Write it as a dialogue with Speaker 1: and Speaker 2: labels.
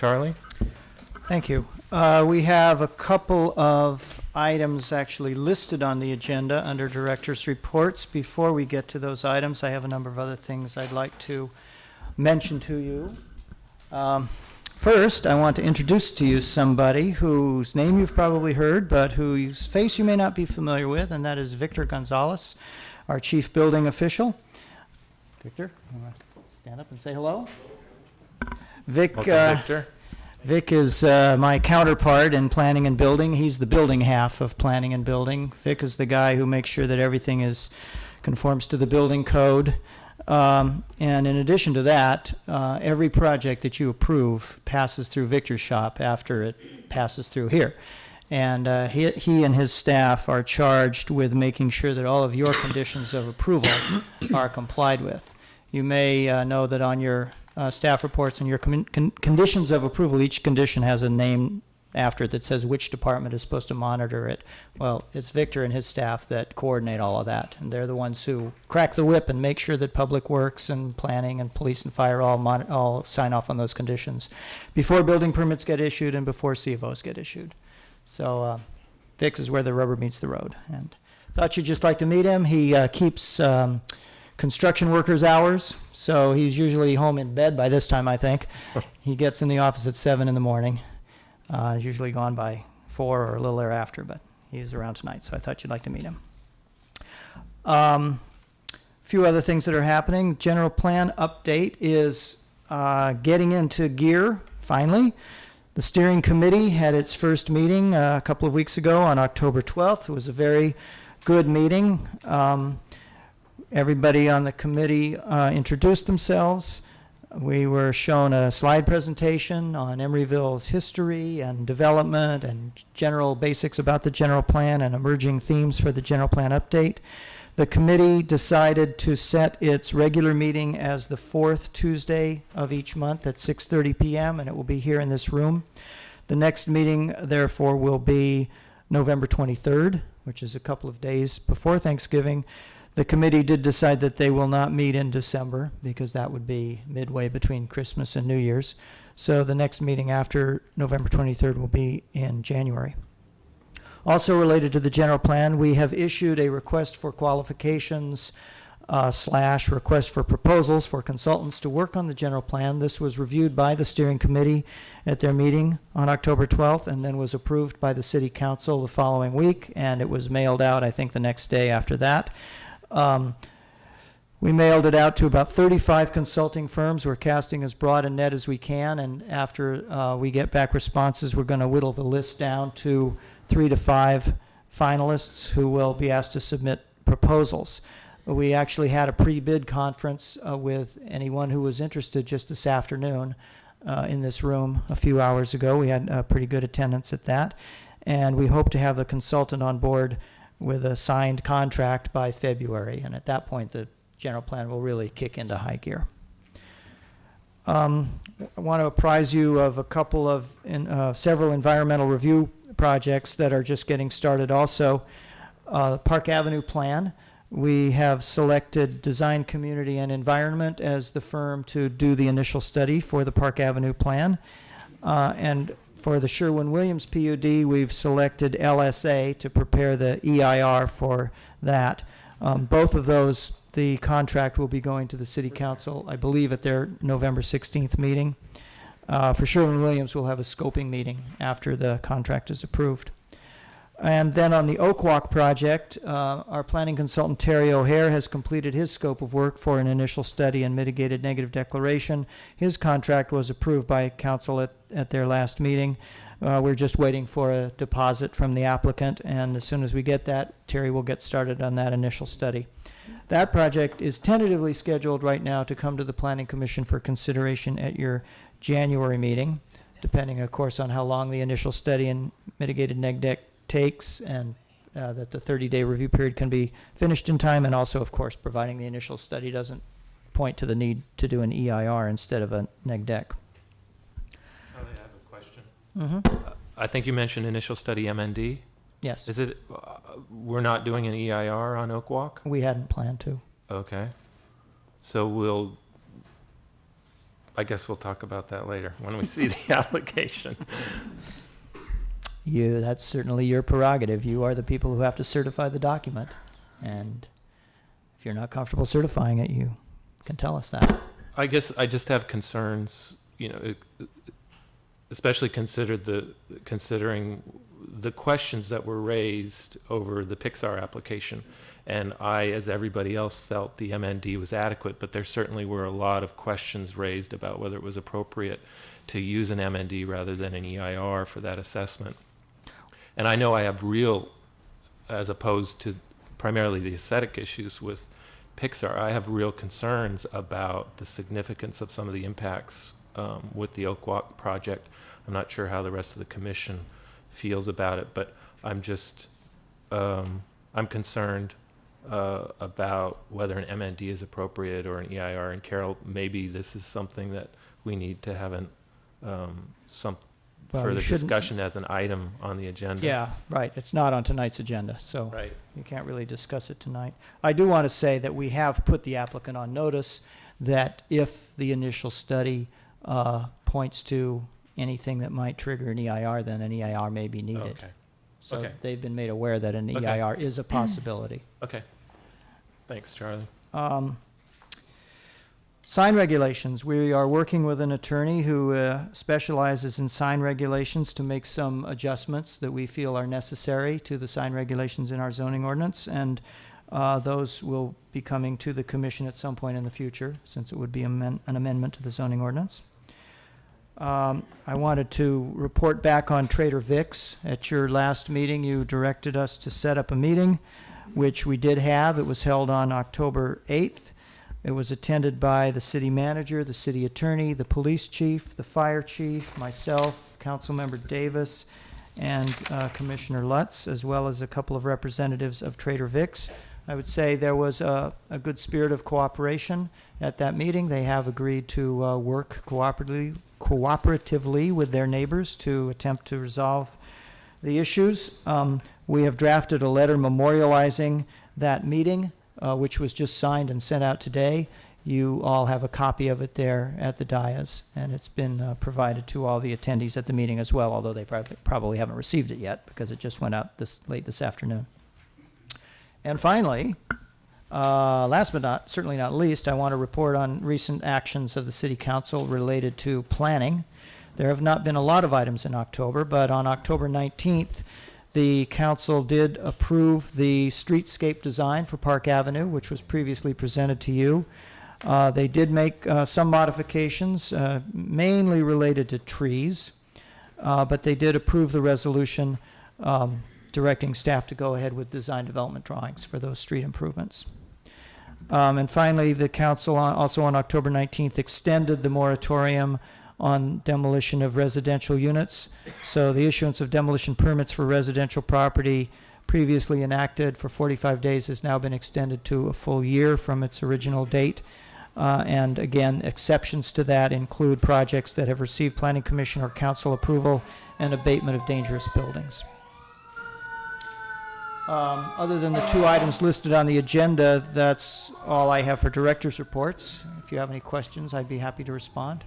Speaker 1: Charlie?
Speaker 2: Thank you. We have a couple of items actually listed on the agenda under Director's Reports. Before we get to those items, I have a number of other things I'd like to mention to you. First, I want to introduce to you somebody whose name you've probably heard, but whose face you may not be familiar with, and that is Victor Gonzalez, our Chief Building Official. Victor, you want to stand up and say hello?
Speaker 1: Victor.
Speaker 2: Vic is my counterpart in planning and building. He's the building half of planning and building. Vic is the guy who makes sure that everything conforms to the building code. And in addition to that, every project that you approve passes through Victor's shop after it passes through here. And he and his staff are charged with making sure that all of your conditions of approval are complied with. You may know that on your staff reports and your conditions of approval, each condition has a name after it that says which department is supposed to monitor it. Well, it's Victor and his staff that coordinate all of that, and they're the ones who crack the whip and make sure that Public Works and Planning and Police and Fire all sign off on those conditions before building permits get issued and before CFOs get issued. So Vic is where the rubber meets the road, and thought you'd just like to meet him. He keeps construction workers' hours, so he's usually home in bed by this time, I think. He gets in the office at 7 in the morning. He's usually gone by 4 or a little thereafter, but he's around tonight, so I thought you'd like to meet him. A few other things that are happening. General plan update is getting into gear, finally. The steering committee had its first meeting a couple of weeks ago on October 12th. It was a very good meeting. Everybody on the committee introduced themselves. We were shown a slide presentation on Emeryville's history and development and general basics about the general plan and emerging themes for the general plan update. The committee decided to set its regular meeting as the 4th Tuesday of each month at 6:30 p.m. and it will be here in this room. The next meeting, therefore, will be November 23rd, which is a couple of days before Thanksgiving. The committee did decide that they will not meet in December because that would be midway between Christmas and New Year's. So the next meeting after November 23rd will be in January. Also related to the general plan, we have issued a request for qualifications / request for proposals for consultants to work on the general plan. This was reviewed by the steering committee at their meeting on October 12th and then was approved by the city council the following week, and it was mailed out, I think, the next day after that. We mailed it out to about 35 consulting firms. We're casting as broad a net as we can, and after we get back responses, we're going to whittle the list down to 3 to 5 finalists who will be asked to submit proposals. We actually had a pre-bid conference with anyone who was interested just this afternoon in this room a few hours ago. We had pretty good attendance at that, and we hope to have the consultant on board with a signed contract by February, and at that point the general plan will really kick into high gear. I want to apprise you of a couple of several environmental review projects that are just getting started also. Park Avenue plan, we have selected Design Community and Environment as the firm to do the initial study for the Park Avenue plan, and for the Sherwin-Williams PUD, we've selected LSA to prepare the EIR for that. Both of those, the contract will be going to the City Council, I believe, at their November 16th meeting. For Sherwin-Williams, we'll have a scoping meeting after the contract is approved. And then on the Oak Walk project, our planning consultant, Terry O'Hare, has completed his scope of work for an initial study and mitigated negative declaration. His contract was approved by council at their last meeting. We're just waiting for a deposit from the applicant, and as soon as we get that, Terry will get started on that initial study. That project is tentatively scheduled right now to come to the Planning Commission for consideration at your January meeting, depending, of course, on how long the initial study and mitigated neg dec takes, and that the 30-day review period can be finished in time, and also, of course, providing the initial study doesn't point to the need to do an EIR instead of a neg dec.
Speaker 1: I have a question.
Speaker 2: Mm-hmm.
Speaker 1: I think you mentioned initial study MND.
Speaker 2: Yes.
Speaker 1: Is it, we're not doing an EIR on Oak Walk?
Speaker 2: We hadn't planned to.
Speaker 1: Okay. So we'll I guess we'll talk about that later when we see the application.
Speaker 2: That's certainly your prerogative. You are the people who have to certify the document. And if you're not comfortable certifying it, you can tell us that.
Speaker 1: I guess I just have concerns, especially considering the questions that were raised over the Pixar application. And I, as everybody else, felt the MND was adequate, but there certainly were a lot of questions raised about whether it was appropriate to use an MND rather than an EIR for that assessment. And I know I have real, as opposed to primarily the aesthetic issues with Pixar, I have real concerns about the significance of some of the impacts with the Oak Walk project. I'm not sure how the rest of the commission feels about it, but I'm just, I'm concerned about whether an MND is appropriate or an EIR. And Carol, maybe this is something that we need to have some further discussion as an item on the agenda.
Speaker 2: Yeah, right. It's not on tonight's agenda, so
Speaker 1: Right.
Speaker 2: you can't really discuss it tonight. I do want to say that we have put the applicant on notice that if the initial study points to anything that might trigger an EIR, then an EIR may be needed.
Speaker 1: Okay.
Speaker 2: So
Speaker 1: Okay.
Speaker 2: they've been made aware that an
Speaker 1: Okay.
Speaker 2: EIR is a possibility.
Speaker 1: Okay. Thanks, Charlie.
Speaker 2: Sign regulations. We are working with an attorney who specializes in sign regulations to make some adjustments that we feel are necessary to the sign regulations in our zoning ordinance, and those will be coming to the commission at some point in the future, since it would be an amendment to the zoning ordinance. I wanted to report back on Trader Vic's. At your last meeting, you directed us to set up a meeting, which we did have. It was held on October 8th. It was attended by the city manager, the city attorney, the police chief, the fire chief, myself, Councilmember Davis, and Commissioner Lutz, as well as a couple of representatives of Trader Vic's. I would say there was a good spirit of cooperation at that meeting. They have agreed to work cooperatively with their neighbors to attempt to resolve the issues. We have drafted a letter memorializing that meeting, which was just signed and sent out today. You all have a copy of it there at the dais, and it's been provided to all the attendees at the meeting as well, although they probably haven't received it yet because it just went out late this afternoon. And finally, last but certainly not least, I want to report on recent actions of the City Council related to planning. There have not been a lot of items in October, but on October 19th, the council did approve the streetscape design for Park Avenue, which was previously presented to you. They did make some modifications, mainly related to trees, but they did approve the resolution directing staff to go ahead with design development drawings for those street improvements. And finally, the council also on October 19th extended the moratorium on demolition of residential units. So the issuance of demolition permits for residential property previously enacted for 45 days has now been extended to a full year from its original date. And again, exceptions to that include projects that have received Planning Commission or council approval and abatement of dangerous buildings. Other than the two items listed on the agenda, that's all I have for director's reports. If you have any questions, I'd be happy to respond.